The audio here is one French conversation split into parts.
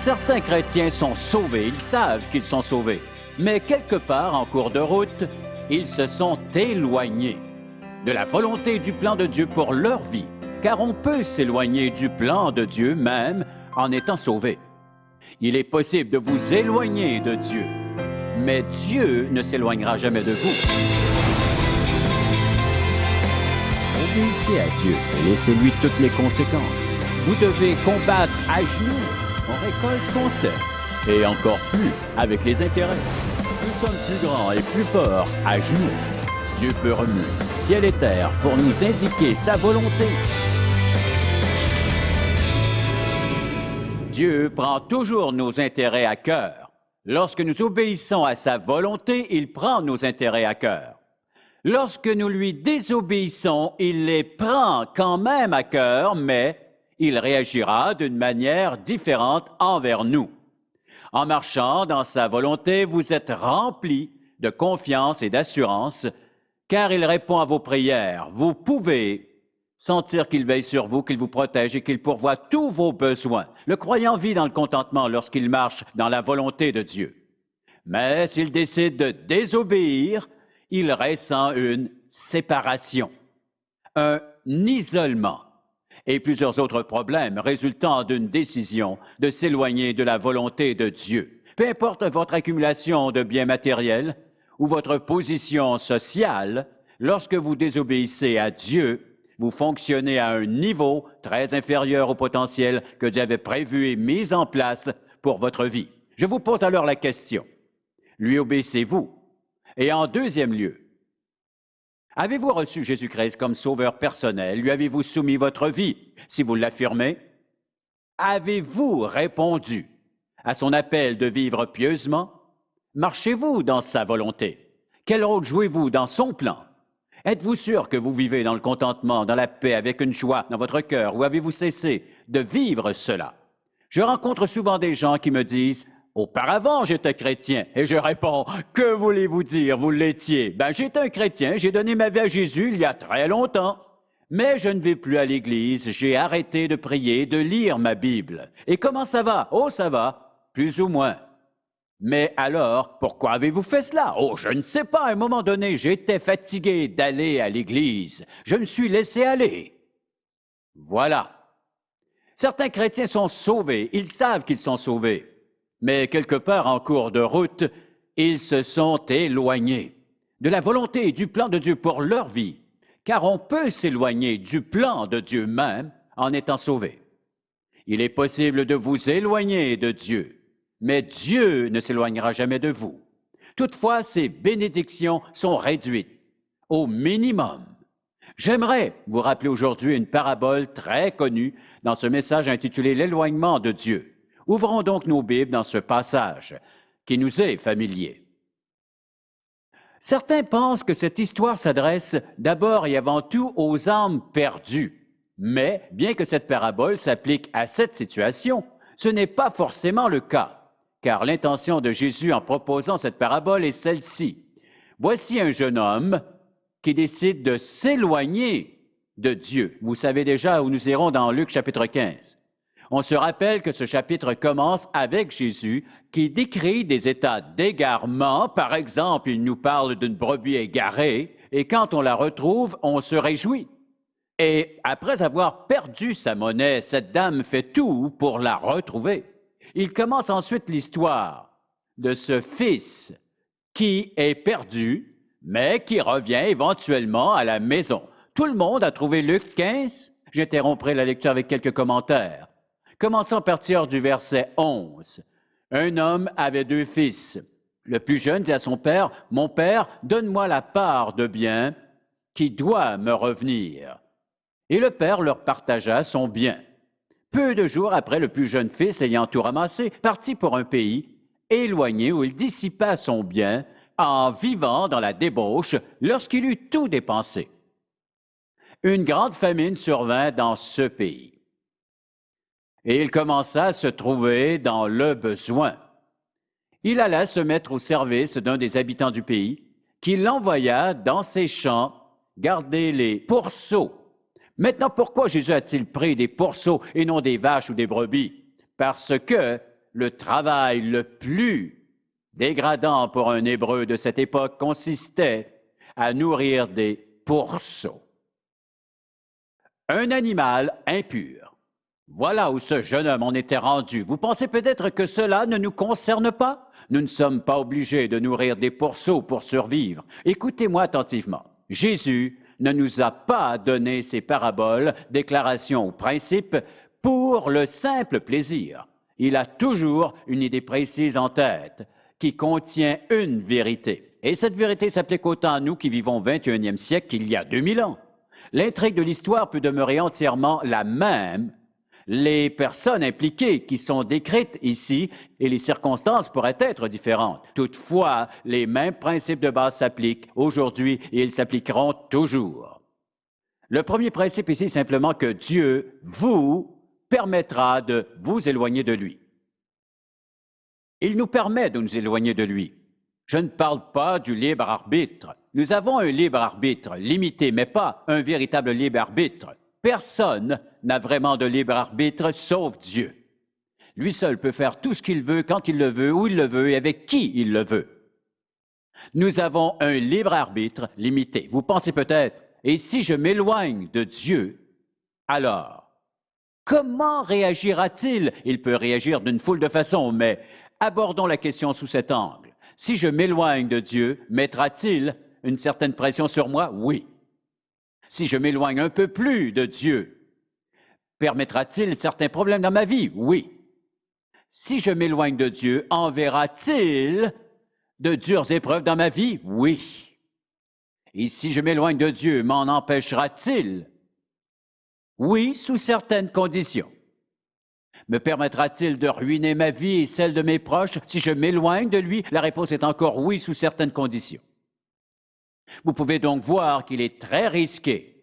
Certains chrétiens sont sauvés, ils savent qu'ils sont sauvés, mais quelque part en cours de route, ils se sont éloignés de la volonté du plan de Dieu pour leur vie, car on peut s'éloigner du plan de Dieu même en étant sauvé. Il est possible de vous éloigner de Dieu, mais Dieu ne s'éloignera jamais de vous. Obéissez à Dieu et laissez-lui toutes les conséquences. Vous devez combattre à genoux. On récolte ce qu'on sème. Et encore plus avec les intérêts. Nous sommes plus grands et plus forts à genoux. Dieu peut remuer ciel et terre pour nous indiquer sa volonté. Dieu prend toujours nos intérêts à cœur. Lorsque nous obéissons à sa volonté, il prend nos intérêts à cœur. Lorsque nous lui désobéissons, il les prend quand même à cœur, mais il réagira d'une manière différente envers nous. En marchant dans sa volonté, vous êtes remplis de confiance et d'assurance, car il répond à vos prières. Vous pouvez sentir qu'il veille sur vous, qu'il vous protège et qu'il pourvoit tous vos besoins. Le croyant vit dans le contentement lorsqu'il marche dans la volonté de Dieu. Mais s'il décide de désobéir, il ressent une séparation, un isolement et plusieurs autres problèmes résultant d'une décision de s'éloigner de la volonté de Dieu. Peu importe votre accumulation de biens matériels ou votre position sociale, lorsque vous désobéissez à Dieu, vous fonctionnez à un niveau très inférieur au potentiel que Dieu avait prévu et mis en place pour votre vie. Je vous pose alors la question, lui obéissez-vous? Et en deuxième lieu, avez-vous reçu Jésus-Christ comme sauveur personnel? Lui avez-vous soumis votre vie? Si vous l'affirmez, avez-vous répondu à son appel de vivre pieusement? Marchez-vous dans sa volonté? Quel rôle jouez-vous dans son plan? Êtes-vous sûr que vous vivez dans le contentement, dans la paix, avec une joie dans votre cœur, ou avez-vous cessé de vivre cela? Je rencontre souvent des gens qui me disent « Auparavant, j'étais chrétien. » Et je réponds « Que voulez-vous dire, vous l'étiez? » Ben, j'étais un chrétien, j'ai donné ma vie à Jésus il y a très longtemps. Mais je ne vais plus à l'église, j'ai arrêté de prier, de lire ma Bible. Et comment ça va? Oh, ça va, plus ou moins. Mais alors, pourquoi avez-vous fait cela? Oh, je ne sais pas, à un moment donné, j'étais fatigué d'aller à l'église. Je me suis laissé aller. Voilà. Certains chrétiens sont sauvés, ils savent qu'ils sont sauvés. Mais quelque part en cours de route, ils se sont éloignés de la volonté et du plan de Dieu pour leur vie, car on peut s'éloigner du plan de Dieu même en étant sauvé. Il est possible de vous éloigner de Dieu, mais Dieu ne s'éloignera jamais de vous. Toutefois, ces bénédictions sont réduites au minimum. J'aimerais vous rappeler aujourd'hui une parabole très connue dans ce message intitulé « L'éloignement de Dieu ». Ouvrons donc nos Bibles dans ce passage qui nous est familier. Certains pensent que cette histoire s'adresse d'abord et avant tout aux âmes perdues. Mais, bien que cette parabole s'applique à cette situation, ce n'est pas forcément le cas, car l'intention de Jésus en proposant cette parabole est celle-ci. Voici un jeune homme qui décide de s'éloigner de Dieu. Vous savez déjà où nous irons dans Luc chapitre 15. On se rappelle que ce chapitre commence avec Jésus qui décrit des états d'égarement. Par exemple, il nous parle d'une brebis égarée et quand on la retrouve, on se réjouit. Et après avoir perdu sa monnaie, cette dame fait tout pour la retrouver. Il commence ensuite l'histoire de ce fils qui est perdu, mais qui revient éventuellement à la maison. Tout le monde a trouvé Luc 15. J'interromprai la lecture avec quelques commentaires. Commençons à partir du verset 11. Un homme avait 2 fils. Le plus jeune dit à son père, « Mon père, donne-moi la part de bien qui doit me revenir. » Et le père leur partagea son bien. Peu de jours après, le plus jeune fils, ayant tout ramassé, partit pour un pays éloigné où il dissipa son bien en vivant dans la débauche lorsqu'il eut tout dépensé. Une grande famine survint dans ce pays. Et il commença à se trouver dans le besoin. Il alla se mettre au service d'un des habitants du pays, qui l'envoya dans ses champs garder les pourceaux. Maintenant, pourquoi Jésus a-t-il pris des pourceaux et non des vaches ou des brebis? Parce que le travail le plus dégradant pour un Hébreu de cette époque consistait à nourrir des pourceaux. Un animal impur. Voilà où ce jeune homme en était rendu. Vous pensez peut-être que cela ne nous concerne pas? Nous ne sommes pas obligés de nourrir des pourceaux pour survivre. Écoutez-moi attentivement. Jésus ne nous a pas donné ces paraboles, déclarations ou principes pour le simple plaisir. Il a toujours une idée précise en tête qui contient une vérité. Et cette vérité s'applique autant à nous qui vivons au 21e siècle qu'il y a 2000 ans. L'intrigue de l'histoire peut demeurer entièrement la même. Les personnes impliquées qui sont décrites ici et les circonstances pourraient être différentes. Toutefois, les mêmes principes de base s'appliquent aujourd'hui et ils s'appliqueront toujours. Le premier principe ici est simplement que Dieu vous permettra de vous éloigner de lui. Il nous permet de nous éloigner de lui. Je ne parle pas du libre arbitre. Nous avons un libre arbitre limité, mais pas un véritable libre arbitre. Personne n'a vraiment de libre arbitre sauf Dieu. Lui seul peut faire tout ce qu'il veut, quand il le veut, où il le veut et avec qui il le veut. Nous avons un libre arbitre limité. Vous pensez peut-être, et si je m'éloigne de Dieu, alors, comment réagira-t-il? Il peut réagir d'une foule de façons, mais abordons la question sous cet angle. Si je m'éloigne de Dieu, mettra-t-il une certaine pression sur moi? Oui. Si je m'éloigne un peu plus de Dieu, permettra-t-il certains problèmes dans ma vie? Oui. Si je m'éloigne de Dieu, enverra-t-il de dures épreuves dans ma vie? Oui. Et si je m'éloigne de Dieu, m'en empêchera-t-il? Oui, sous certaines conditions. Me permettra-t-il de ruiner ma vie et celle de mes proches si je m'éloigne de lui? La réponse est encore oui, sous certaines conditions. Vous pouvez donc voir qu'il est très risqué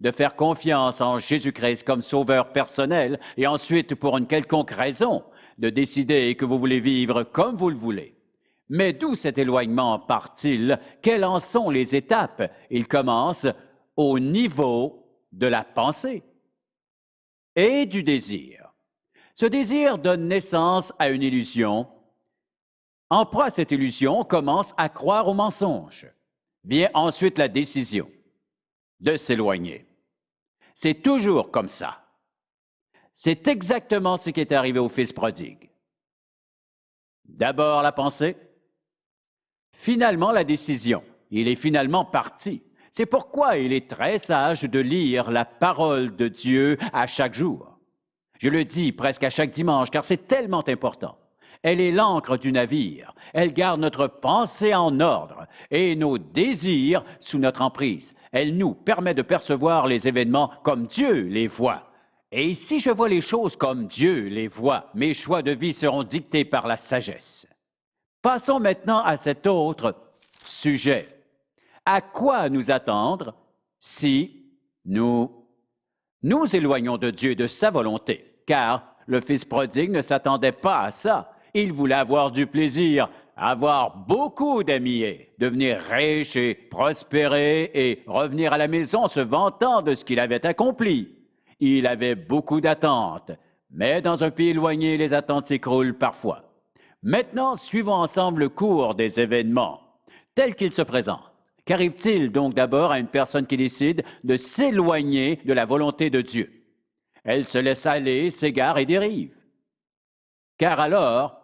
de faire confiance en Jésus-Christ comme sauveur personnel et ensuite, pour une quelconque raison, de décider que vous voulez vivre comme vous le voulez. Mais d'où cet éloignement part-il? Quelles en sont les étapes? Il commence au niveau de la pensée et du désir. Ce désir donne naissance à une illusion. En proie à cette illusion, on commence à croire au mensonge. Vient ensuite la décision de s'éloigner. C'est toujours comme ça. C'est exactement ce qui est arrivé au fils prodigue. D'abord la pensée, finalement la décision. Il est finalement parti. C'est pourquoi il est très sage de lire la parole de Dieu à chaque jour. Je le dis presque à chaque dimanche, car c'est tellement important. Elle est l'ancre du navire. Elle garde notre pensée en ordre et nos désirs sous notre emprise. Elle nous permet de percevoir les événements comme Dieu les voit. Et si je vois les choses comme Dieu les voit, mes choix de vie seront dictés par la sagesse. Passons maintenant à cet autre sujet. À quoi nous attendre si nous nous éloignons de Dieu et de sa volonté? Car le fils prodigue ne s'attendait pas à ça. Il voulait avoir du plaisir, avoir beaucoup d'amis, devenir riche et prospérer et revenir à la maison se vantant de ce qu'il avait accompli. Il avait beaucoup d'attentes, mais dans un pays éloigné, les attentes s'écroulent parfois. Maintenant, suivons ensemble le cours des événements tels qu'ils se présentent. Qu'arrive-t-il donc d'abord à une personne qui décide de s'éloigner de la volonté de Dieu? Elle se laisse aller, s'égare et dérive. Car alors,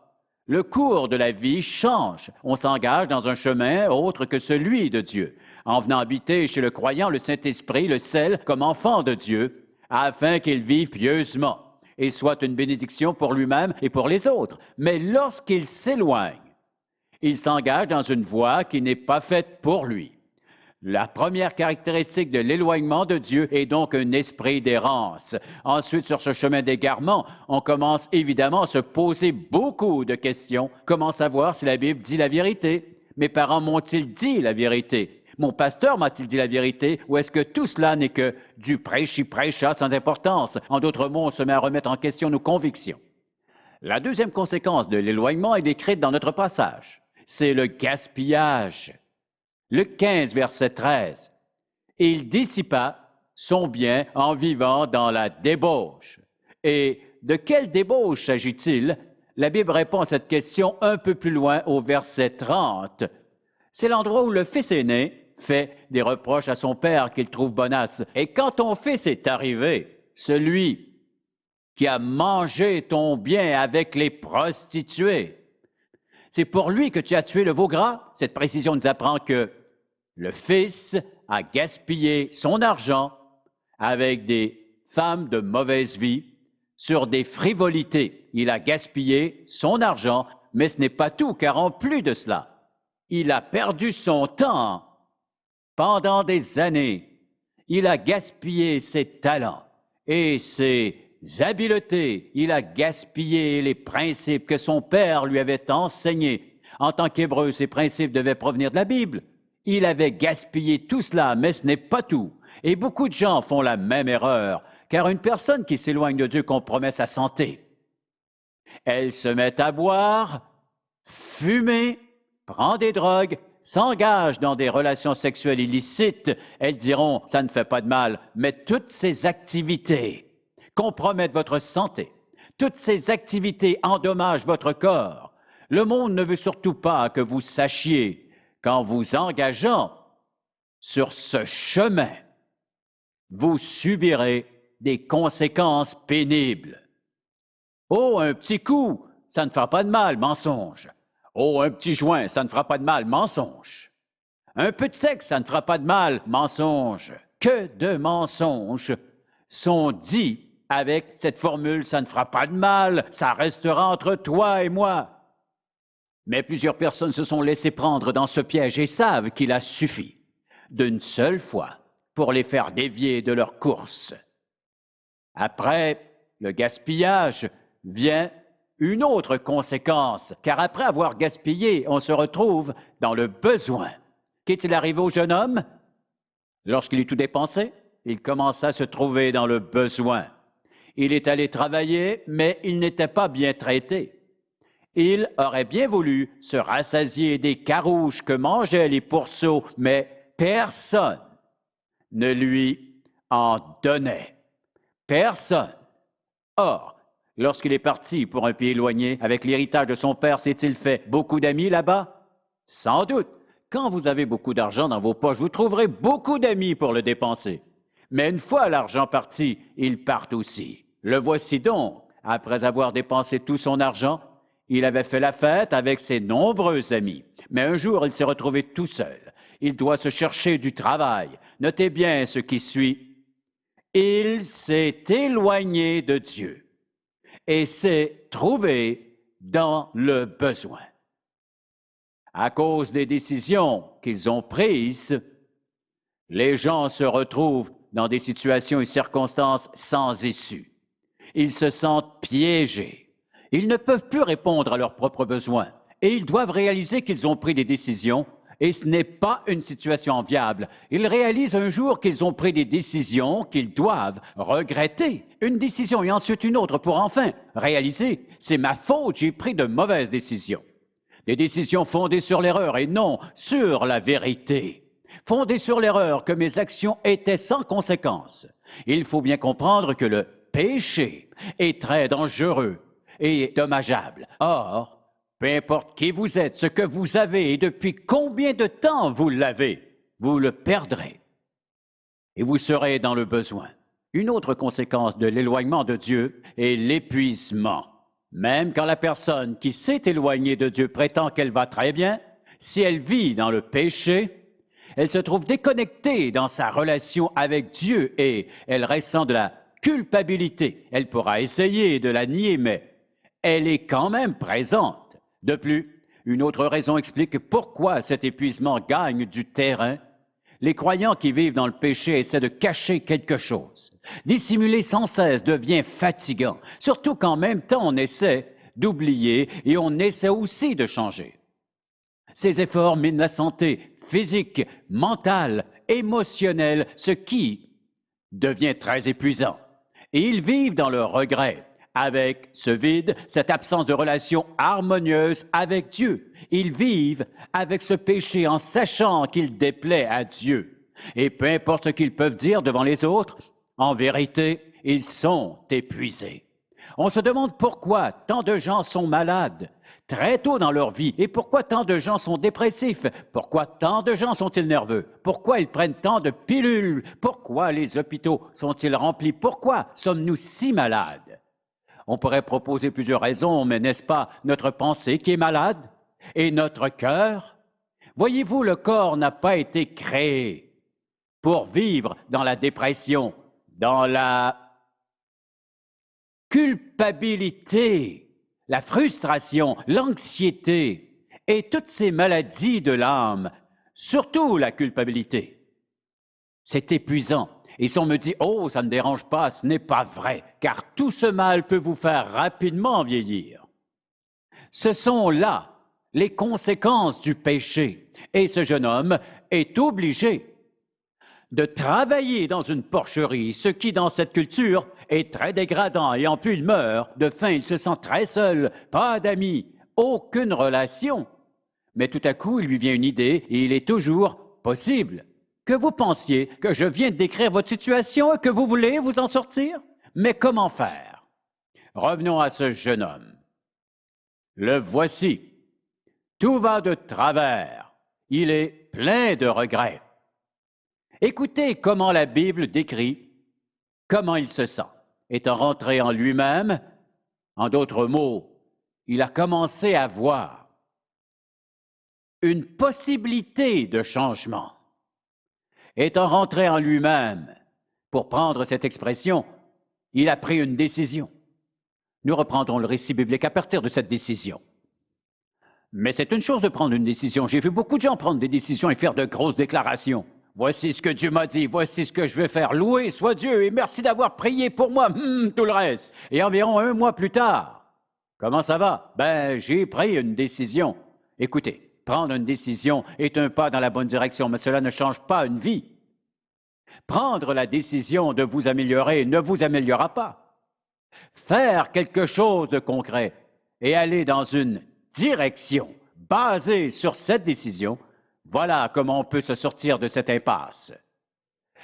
le cours de la vie change. On s'engage dans un chemin autre que celui de Dieu, en venant habiter chez le croyant le Saint-Esprit, le scelle comme enfant de Dieu, afin qu'il vive pieusement et soit une bénédiction pour lui-même et pour les autres. Mais lorsqu'il s'éloigne, il s'engage dans une voie qui n'est pas faite pour lui. La première caractéristique de l'éloignement de Dieu est donc un esprit d'errance. Ensuite, sur ce chemin d'égarement, on commence évidemment à se poser beaucoup de questions. Comment savoir si la Bible dit la vérité? Mes parents m'ont-ils dit la vérité? Mon pasteur m'a-t-il dit la vérité? Ou est-ce que tout cela n'est que du prêchi-prêcha sans importance? En d'autres mots, on se met à remettre en question nos convictions. La deuxième conséquence de l'éloignement est décrite dans notre passage. C'est le gaspillage. Luc 15, verset 13. Il dissipa son bien en vivant dans la débauche. Et de quelle débauche s'agit-il? La Bible répond à cette question un peu plus loin au verset 30. C'est l'endroit où le fils aîné fait des reproches à son père qu'il trouve bonasse. Et quand ton fils est arrivé, celui qui a mangé ton bien avec les prostituées, c'est pour lui que tu as tué le veau gras. Cette précision nous apprend que le fils a gaspillé son argent avec des femmes de mauvaise vie sur des frivolités. Il a gaspillé son argent, mais ce n'est pas tout, car en plus de cela, il a perdu son temps pendant des années. Il a gaspillé ses talents et ses habiletés. Il a gaspillé les principes que son père lui avait enseignés. En tant qu'Hébreu, ces principes devaient provenir de la Bible. Il avait gaspillé tout cela, mais ce n'est pas tout. Et beaucoup de gens font la même erreur, car une personne qui s'éloigne de Dieu compromet sa santé. Elle se met à boire, fumer, prend des drogues, s'engage dans des relations sexuelles illicites. Elles diront, ça ne fait pas de mal, mais toutes ces activités compromettent votre santé. Toutes ces activités endommagent votre corps. Le monde ne veut surtout pas que vous sachiez qu'en vous engageant sur ce chemin, vous subirez des conséquences pénibles. Oh, un petit coup, ça ne fera pas de mal, mensonge. Oh, un petit joint, ça ne fera pas de mal, mensonge. Un peu de sexe, ça ne fera pas de mal, mensonge. Que de mensonges sont dits avec cette formule, ça ne fera pas de mal, ça restera entre toi et moi. Mais plusieurs personnes se sont laissées prendre dans ce piège et savent qu'il a suffi d'une seule fois pour les faire dévier de leur course. Après le gaspillage vient une autre conséquence, car après avoir gaspillé, on se retrouve dans le besoin. Qu'est-il arrivé au jeune homme? Lorsqu'il eut tout dépensé, il commença à se trouver dans le besoin. Il est allé travailler, mais il n'était pas bien traité. Il aurait bien voulu se rassasier des carouches que mangeaient les pourceaux, mais personne ne lui en donnait. Personne. Or, lorsqu'il est parti pour un pays éloigné, avec l'héritage de son père, s'est-il fait beaucoup d'amis là-bas? Sans doute. Quand vous avez beaucoup d'argent dans vos poches, vous trouverez beaucoup d'amis pour le dépenser. Mais une fois l'argent parti, ils partent aussi. Le voici donc, après avoir dépensé tout son argent, il avait fait la fête avec ses nombreux amis. Mais un jour, il s'est retrouvé tout seul. Il doit se chercher du travail. Notez bien ce qui suit. Il s'est éloigné de Dieu et s'est trouvé dans le besoin. À cause des décisions qu'ils ont prises, les gens se retrouvent dans des situations et circonstances sans issue. Ils se sentent piégés. Ils ne peuvent plus répondre à leurs propres besoins et ils doivent réaliser qu'ils ont pris des décisions et ce n'est pas une situation enviable. Ils réalisent un jour qu'ils ont pris des décisions qu'ils doivent regretter. Une décision et ensuite une autre pour enfin réaliser « c'est ma faute, j'ai pris de mauvaises décisions ». Des décisions fondées sur l'erreur et non sur la vérité. Fondées sur l'erreur que mes actions étaient sans conséquence. Il faut bien comprendre que le péché est très dangereux et dommageable. Or, peu importe qui vous êtes, ce que vous avez et depuis combien de temps vous l'avez, vous le perdrez et vous serez dans le besoin. Une autre conséquence de l'éloignement de Dieu est l'épuisement. Même quand la personne qui s'est éloignée de Dieu prétend qu'elle va très bien, si elle vit dans le péché, elle se trouve déconnectée dans sa relation avec Dieu et elle ressent de la culpabilité. Elle pourra essayer de la nier, mais elle est quand même présente. De plus, une autre raison explique pourquoi cet épuisement gagne du terrain. Les croyants qui vivent dans le péché essaient de cacher quelque chose. Dissimuler sans cesse devient fatigant, surtout qu'en même temps on essaie d'oublier et on essaie aussi de changer. Ces efforts minent la santé physique, mentale, émotionnelle, ce qui devient très épuisant. Et ils vivent dans le regret, avec ce vide, cette absence de relation harmonieuse avec Dieu. Ils vivent avec ce péché en sachant qu'il déplaît à Dieu. Et peu importe ce qu'ils peuvent dire devant les autres, en vérité, ils sont épuisés. On se demande pourquoi tant de gens sont malades très tôt dans leur vie et pourquoi tant de gens sont dépressifs, pourquoi tant de gens sont-ils nerveux, pourquoi ils prennent tant de pilules, pourquoi les hôpitaux sont-ils remplis, pourquoi sommes-nous si malades? On pourrait proposer plusieurs raisons, mais n'est-ce pas notre pensée qui est malade et notre cœur? Voyez-vous, le corps n'a pas été créé pour vivre dans la dépression, dans la culpabilité, la frustration, l'anxiété et toutes ces maladies de l'âme, surtout la culpabilité. C'est épuisant. Et si on me dit « Oh, ça ne me dérange pas », ce n'est pas vrai, car tout ce mal peut vous faire rapidement vieillir. Ce sont là les conséquences du péché. Et ce jeune homme est obligé de travailler dans une porcherie, ce qui, dans cette culture, est très dégradant. Et en plus, il meurt de faim, il se sent très seul, pas d'amis, aucune relation. Mais tout à coup, il lui vient une idée et il est toujours possible que vous pensiez que je viens de décrire votre situation et que vous voulez vous en sortir. Mais comment faire? Revenons à ce jeune homme. Le voici. Tout va de travers. Il est plein de regrets. Écoutez comment la Bible décrit comment il se sent. Étant rentré en lui-même, en d'autres mots, il a commencé à voir une possibilité de changement. Étant rentré en lui-même, pour prendre cette expression, il a pris une décision. Nous reprendrons le récit biblique à partir de cette décision. Mais c'est une chose de prendre une décision. J'ai vu beaucoup de gens prendre des décisions et faire de grosses déclarations. Voici ce que Dieu m'a dit, voici ce que je vais faire. Loué soit Dieu et merci d'avoir prié pour moi, tout le reste. Et environ 1 mois plus tard, comment ça va? Ben, j'ai pris une décision. Écoutez, prendre une décision est un pas dans la bonne direction, mais cela ne change pas une vie. Prendre la décision de vous améliorer ne vous améliorera pas. Faire quelque chose de concret et aller dans une direction basée sur cette décision, voilà comment on peut se sortir de cette impasse.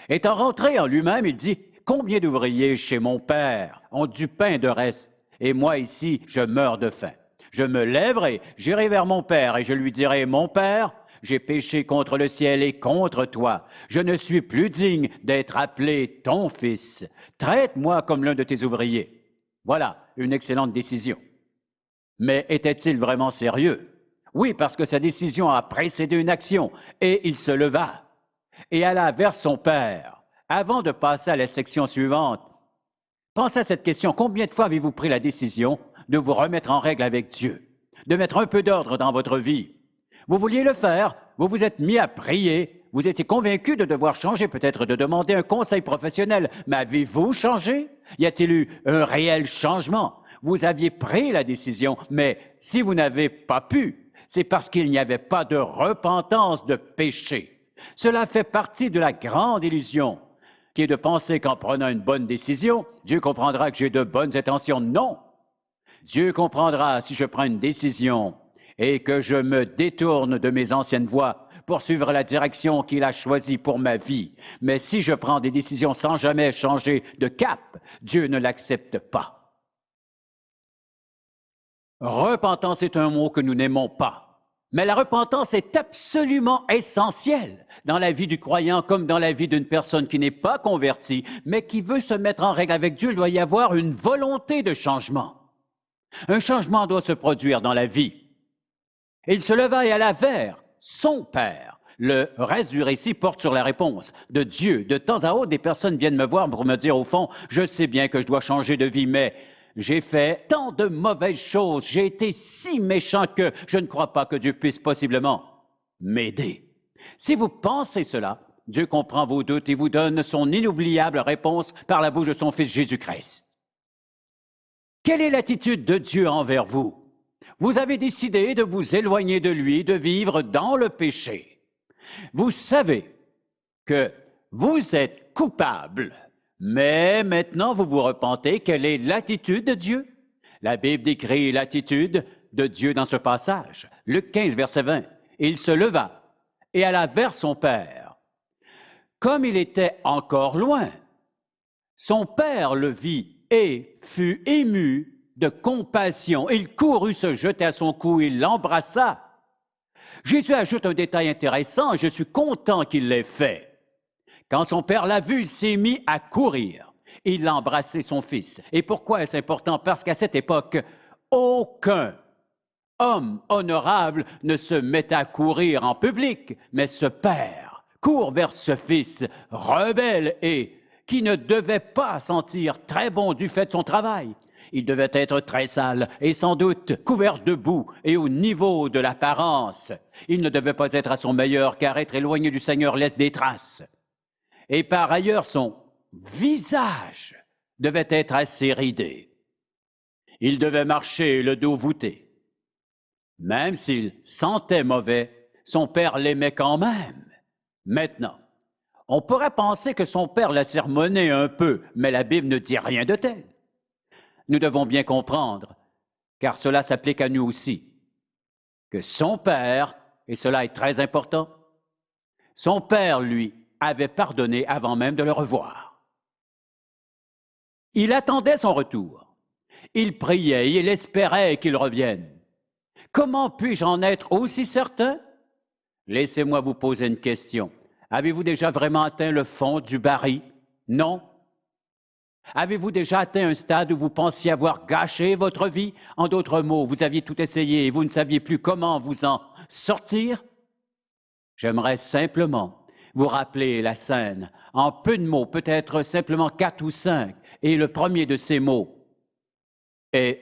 Étant rentré en lui-même, il dit, « Combien d'ouvriers chez mon père ont du pain de reste, et moi ici, je meurs de faim. Je me lèverai, j'irai vers mon père, et je lui dirai, « Mon père, j'ai péché contre le ciel et contre toi. Je ne suis plus digne d'être appelé ton fils. Traite-moi comme l'un de tes ouvriers. » Voilà une excellente décision. Mais était-il vraiment sérieux? Oui, parce que sa décision a précédé une action, et il se leva et alla vers son père. Avant de passer à la section suivante, pensez à cette question. Combien de fois avez-vous pris la décision de vous remettre en règle avec Dieu, de mettre un peu d'ordre dans votre vie? Vous vouliez le faire, vous vous êtes mis à prier, vous étiez convaincu de devoir changer, peut-être de demander un conseil professionnel, mais avez-vous changé? Y a-t-il eu un réel changement? Vous aviez pris la décision, mais si vous n'avez pas pu, c'est parce qu'il n'y avait pas de repentance de péché. Cela fait partie de la grande illusion, qui est de penser qu'en prenant une bonne décision, Dieu comprendra que j'ai de bonnes intentions. Non! Dieu comprendra si je prends une décision et que je me détourne de mes anciennes voies pour suivre la direction qu'il a choisie pour ma vie. Mais si je prends des décisions sans jamais changer de cap, Dieu ne l'accepte pas. Repentance est un mot que nous n'aimons pas, mais la repentance est absolument essentielle dans la vie du croyant comme dans la vie d'une personne qui n'est pas convertie, mais qui veut se mettre en règle avec Dieu. Il doit y avoir une volonté de changement. Un changement doit se produire dans la vie. Il se leva et alla vers son Père. Le reste du récit porte sur la réponse de Dieu. De temps à autre, des personnes viennent me voir pour me dire, au fond, je sais bien que je dois changer de vie, mais j'ai fait tant de mauvaises choses, j'ai été si méchant que je ne crois pas que Dieu puisse possiblement m'aider. Si vous pensez cela, Dieu comprend vos doutes et vous donne son inoubliable réponse par la bouche de son Fils Jésus-Christ. Quelle est l'attitude de Dieu envers vous? Vous avez décidé de vous éloigner de lui, de vivre dans le péché. Vous savez que vous êtes coupable. Mais maintenant, vous vous repentez. Quelle est l'attitude de Dieu? La Bible décrit l'attitude de Dieu dans ce passage. Luc 15, verset 20. Il se leva et alla vers son père. Comme il était encore loin, son père le vit et fut ému de compassion. Il courut se jeter à son cou, il l'embrassa. Jésus ajoute un détail intéressant, je suis content qu'il l'ait fait. Quand son père l'a vu, il s'est mis à courir. Il a embrassé son fils. Et pourquoi est-ce important? Parce qu'à cette époque, aucun homme honorable ne se met à courir en public, mais ce père court vers ce fils rebelle et qui ne devait pas sentir très bon du fait de son travail. Il devait être très sale et sans doute couvert de boue et au niveau de l'apparence. Il ne devait pas être à son meilleur car être éloigné du Seigneur laisse des traces. Et par ailleurs, son visage devait être assez ridé. Il devait marcher le dos voûté. Même s'il sentait mauvais, son père l'aimait quand même. Maintenant, on pourrait penser que son père l'a sermonné un peu, mais la Bible ne dit rien de tel. Nous devons bien comprendre, car cela s'applique à nous aussi, que son père, et cela est très important, son père, lui, avait pardonné avant même de le revoir. Il attendait son retour. Il priait, il espérait qu'il revienne. Comment puis-je en être aussi certain? Laissez-moi vous poser une question. Avez-vous déjà vraiment atteint le fond du baril? Non. Avez-vous déjà atteint un stade où vous pensiez avoir gâché votre vie? En d'autres mots, vous aviez tout essayé et vous ne saviez plus comment vous en sortir? J'aimerais simplement vous rappeler la scène en peu de mots, peut-être simplement 4 ou 5. Et le premier de ces mots est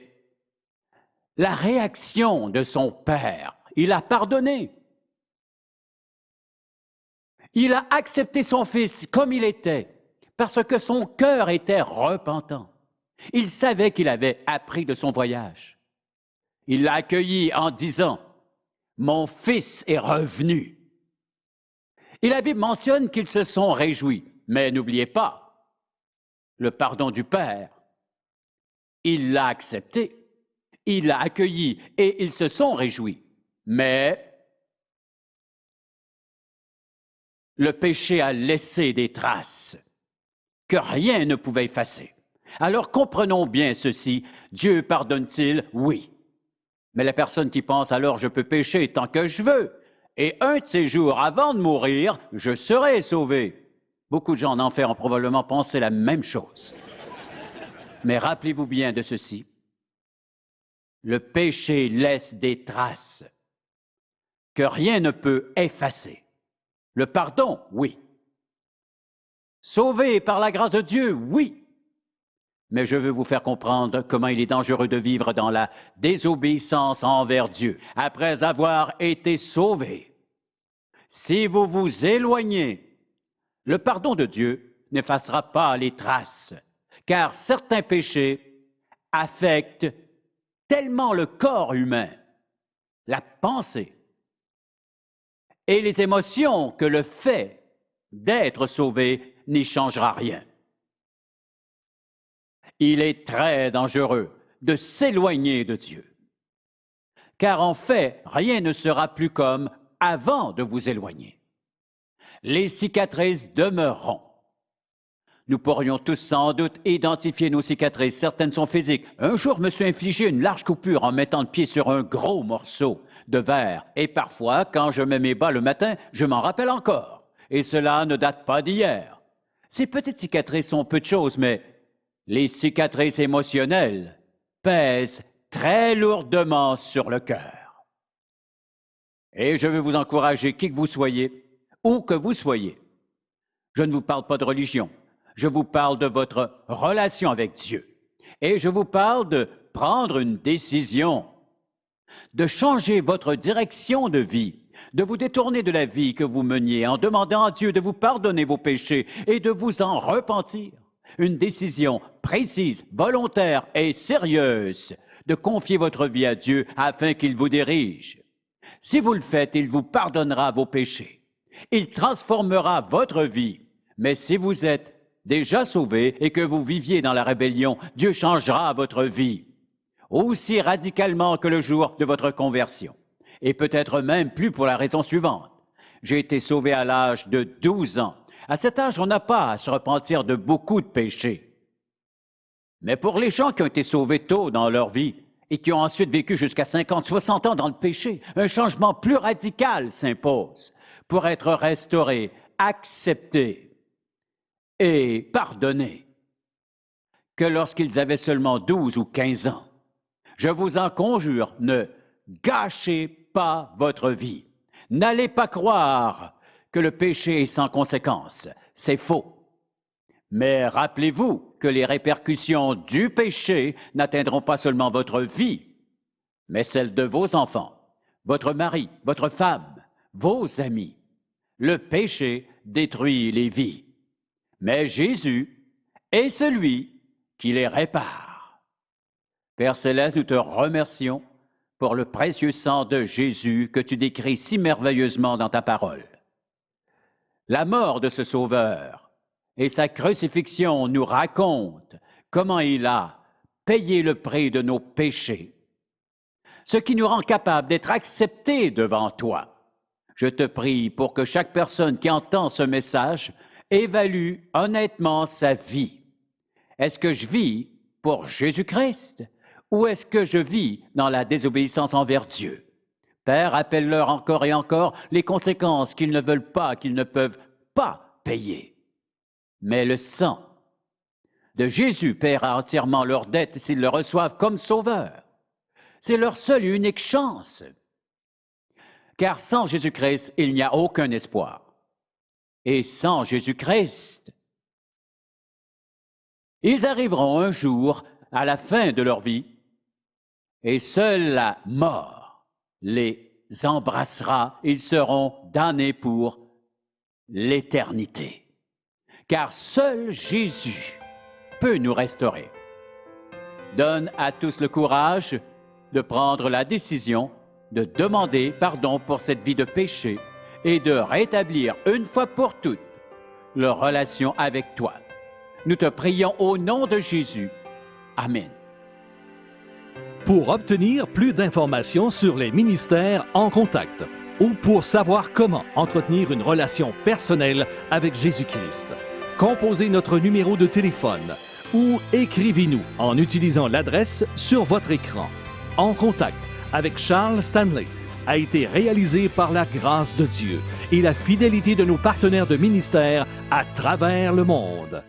la réaction de son père. Il a pardonné. Il a accepté son fils comme il était, parce que son cœur était repentant. Il savait qu'il avait appris de son voyage. Il l'a accueilli en disant, « Mon fils est revenu. » Et la Bible mentionne qu'ils se sont réjouis. Mais n'oubliez pas, le pardon du Père, il l'a accepté, il l'a accueilli et ils se sont réjouis. Mais le péché a laissé des traces que rien ne pouvait effacer. Alors comprenons bien ceci. Dieu pardonne-t-il? Oui. Mais la personne qui pense alors je peux pécher tant que je veux, et un de ces jours avant de mourir, je serai sauvé. Beaucoup de gens en enfer ont probablement pensé la même chose. Mais rappelez-vous bien de ceci. Le péché laisse des traces que rien ne peut effacer. Le pardon, oui. Sauvé par la grâce de Dieu, oui. Mais je veux vous faire comprendre comment il est dangereux de vivre dans la désobéissance envers Dieu, après avoir été sauvé. Si vous vous éloignez, le pardon de Dieu n'effacera pas les traces, car certains péchés affectent tellement le corps humain, la pensée et les émotions que le fait d'être sauvé n'y changera rien. Il est très dangereux de s'éloigner de Dieu, car en fait, rien ne sera plus comme avant de vous éloigner. Les cicatrices demeureront. Nous pourrions tous sans doute identifier nos cicatrices. Certaines sont physiques. Un jour, je me suis infligé une large coupure en mettant le pied sur un gros morceau de verre. Et parfois, quand je mets mes bas le matin, je m'en rappelle encore. Et cela ne date pas d'hier. Ces petites cicatrices sont peu de choses, mais les cicatrices émotionnelles pèsent très lourdement sur le cœur. Et je veux vous encourager, qui que vous soyez, où que vous soyez. Je ne vous parle pas de religion. Je vous parle de votre relation avec Dieu. Et je vous parle de prendre une décision, de changer votre direction de vie, de vous détourner de la vie que vous meniez en demandant à Dieu de vous pardonner vos péchés et de vous en repentir. Une décision précise, volontaire et sérieuse de confier votre vie à Dieu afin qu'il vous dirige. Si vous le faites, il vous pardonnera vos péchés. Il transformera votre vie. Mais si vous êtes déjà sauvé et que vous viviez dans la rébellion, Dieu changera votre vie, aussi radicalement que le jour de votre conversion. Et peut-être même plus pour la raison suivante. J'ai été sauvé à l'âge de 12 ans. À cet âge, on n'a pas à se repentir de beaucoup de péchés. Mais pour les gens qui ont été sauvés tôt dans leur vie et qui ont ensuite vécu jusqu'à 50, 60 ans dans le péché, un changement plus radical s'impose pour être restaurés, acceptés et pardonnés que lorsqu'ils avaient seulement 12 ou 15 ans. Je vous en conjure, ne gâchez pas votre vie. N'allez pas croire que le péché est sans conséquence. C'est faux. Mais rappelez-vous que les répercussions du péché n'atteindront pas seulement votre vie, mais celle de vos enfants, votre mari, votre femme, vos amis. Le péché détruit les vies, mais Jésus est celui qui les répare. Père Céleste, nous te remercions pour le précieux sang de Jésus que tu décris si merveilleusement dans ta parole. La mort de ce Sauveur et sa crucifixion nous racontent comment il a payé le prix de nos péchés, ce qui nous rend capables d'être acceptés devant toi. Je te prie pour que chaque personne qui entend ce message évalue honnêtement sa vie. Est-ce que je vis pour Jésus-Christ ou est-ce que je vis dans la désobéissance envers Dieu? Père, rappelle-leur encore et encore les conséquences qu'ils ne veulent pas, qu'ils ne peuvent pas payer. Mais le sang de Jésus paiera entièrement leurs dettes s'ils le reçoivent comme sauveur. C'est leur seule et unique chance. Car sans Jésus-Christ, il n'y a aucun espoir. Et sans Jésus-Christ, ils arriveront un jour à la fin de leur vie et seule la mort les embrassera. Ils seront damnés pour l'éternité. Car seul Jésus peut nous restaurer. Donne à tous le courage de prendre la décision de demander pardon pour cette vie de péché et de rétablir une fois pour toutes leur relation avec toi. Nous te prions au nom de Jésus. Amen. Pour obtenir plus d'informations sur les ministères en contact ou pour savoir comment entretenir une relation personnelle avec Jésus-Christ, composez notre numéro de téléphone ou écrivez-nous en utilisant l'adresse sur votre écran. En contact avec Charles Stanley a été réalisé par la grâce de Dieu et la fidélité de nos partenaires de ministère à travers le monde.